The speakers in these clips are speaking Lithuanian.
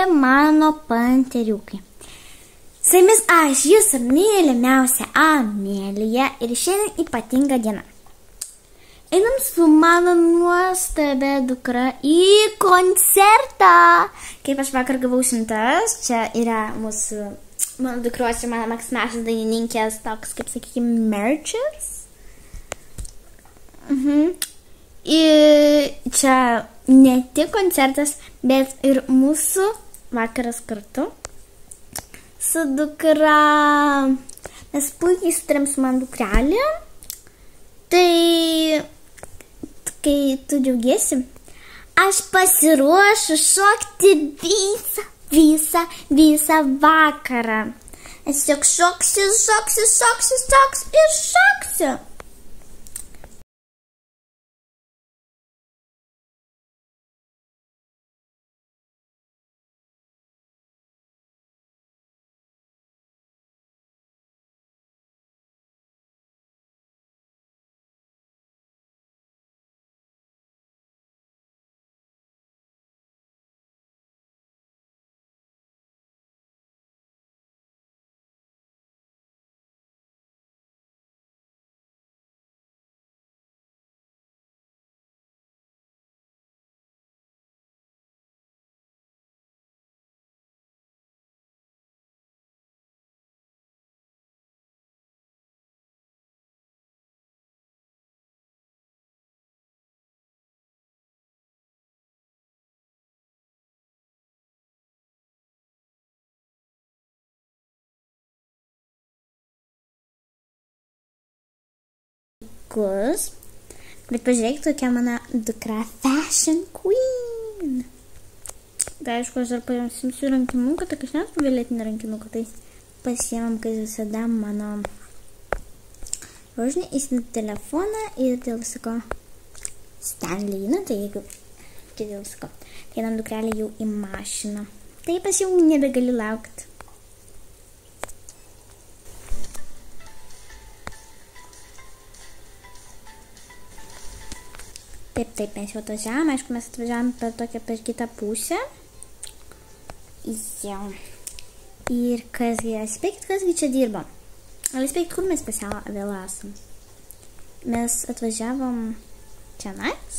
mano panteriukai. Su jumis aš, jūsų mylimiausia Amelija ir šiandien ypatinga diena. Einam su mano nuostabia dukra į koncertą. Kaip aš vakar gavau siuntas, čia yra mano dukros ir mano mėgstamiausios dainininkės toks, kaip sakykime, merchas. Ir čia ne tik koncertas, bet ir mūsų vakaras kartu su dukra. Mes puikiai sutarėm su mano dukrelė. Tai, kai tu džiaugiesi, aš pasiruošiu šokti visą vakarą. Aš tiesiog šoksiu. Bet pažiūrėk, tokia mano dukra Fashion Queen. Tai aišku, aš dar pasimsiu rankinuką, tai kažkas violetinį rankinuką, tai pasiėmam, kaip visada, mano rožinį įsidėti telefoną ir dėl visako Stanley, tai jeigu čia dėl visako, tai einam dukrelį jau į mašiną. Taip, aš jau nebegali laukti. Taip, mes jau atvažiavam, aišku, mes atvažiavam per kitą pusę. Jau. Ir spėkit, kasgi čia dirba. Ar spėkit, kur mes vėl esam? Mes atvažiavom čia nais?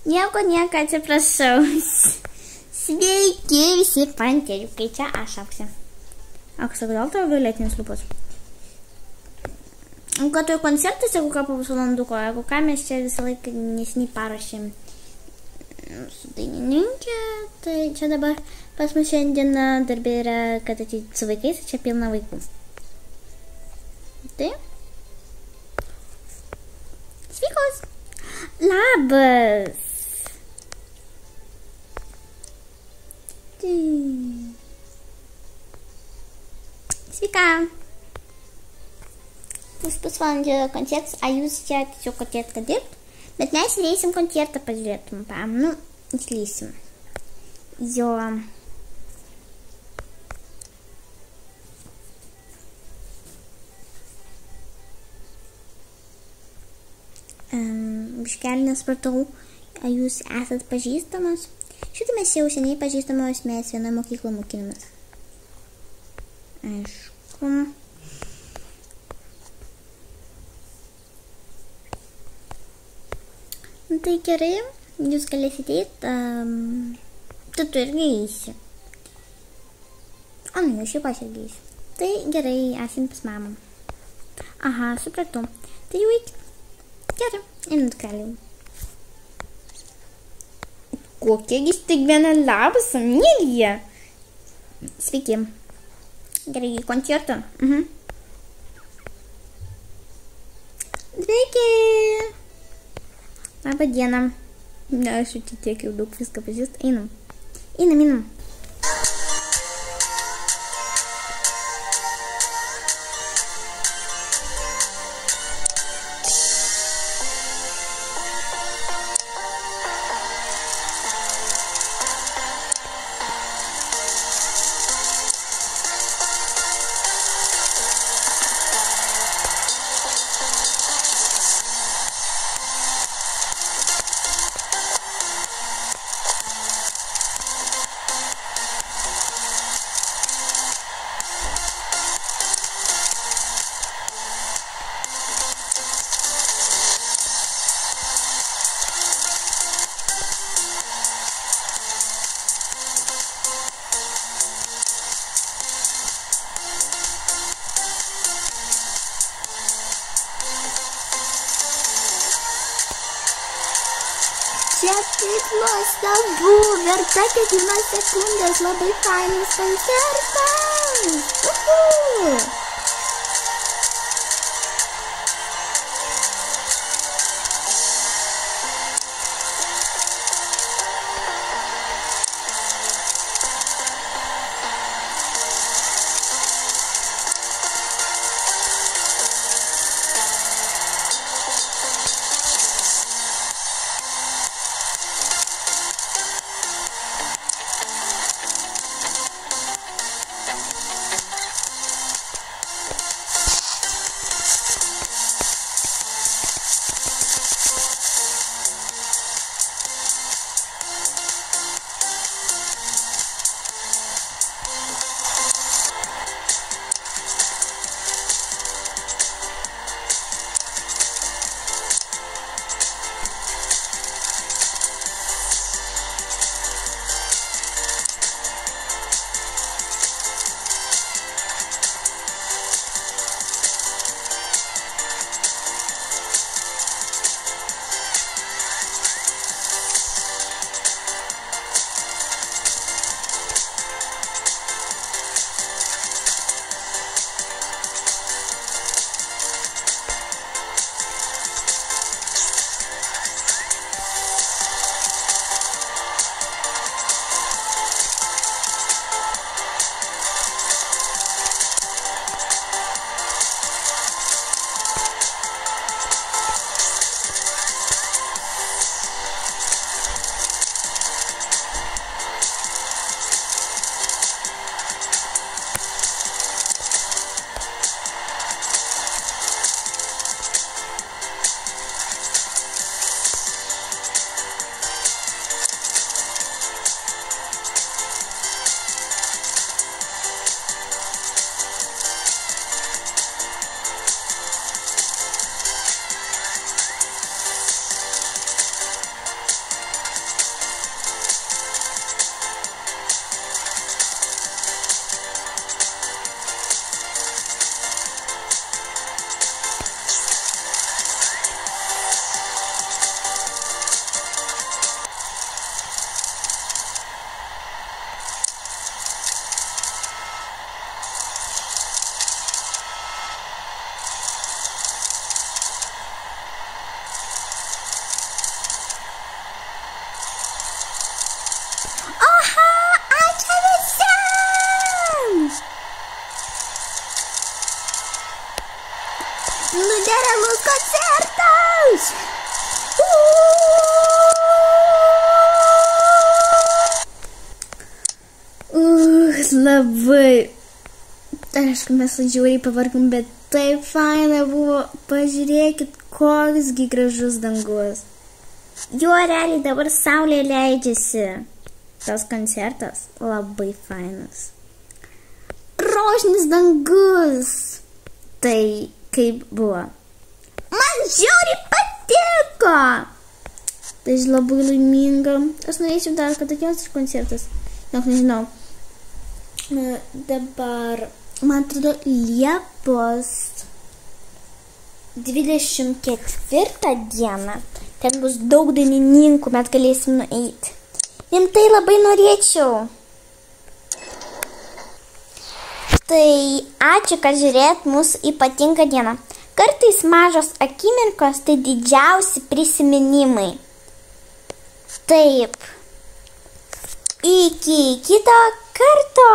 Nieko, atsiprašau. Sveiki visi panteriukai, čia aš Auksė. Auksė, kodėl tavo violetinis lūpos? Kad tu koncertas, jeigu ką po pusvalanduko, jeigu ką mes čia visą laiką nesiniai parašėm su dainininkė, tai čia dabar pas mus šiandien darbė yra, kad ateit su vaikais, čia pilna vaikų. Tai? Sveikos! Labas! Sveika! Pusvalandžio koncertas, a jūs čia tiesiog atėjot kad dirbt, bet mes įleisim koncertą pažiūrėtum, įleisim. Jo. Biškelį nesupratau, a jūs esat pažįstamas? Šitą mes jau seniai pažįstamos, mes vienoje mokykloje mokinamės. Aišku. Tai gerai, jūs galėsite eiti, tai tu irgi eisi. Aš jau pas irgi eisiu. Tai gerai, esim pas mamą. Aha, supratau. Tai jau eikit. Gerai, einu dukrelį. Kokiagi staigmena, labas, Amelija. Sveiki. Gerai, koncertą. Sveiki. Labą dieną. Aš jau tiek jau daug viską pažįstu. Einam. Kaip nuostabu, verta kiekvienos sekundės, labai fainas koncertas. Nuderamos concertos! Labai. Aišku, mes žiauriai pavargom, bet taip faina buvo. Pažiūrėkit, koksgi gražus dangus. Jo realiai dabar saulė leidžiasi. Tas koncertas labai fainas. Rožinis dangus. Tai kaip buvo. Man žiauriai patiko. Tai labai laiminga. Aš norėčiau dar, kad tokios koncertas. Nežinau. Dabar, man atrodo, Liepos 24 dieną. Ten bus daug dainininkų, mes galėsim nueiti. Rimtai labai norėčiau. Tai ačiū, kad žiūrėt mūsų ypatingą dieną. Kartais mažos akimirkos tai didžiausi prisiminimai. Taip. Iki kito karto.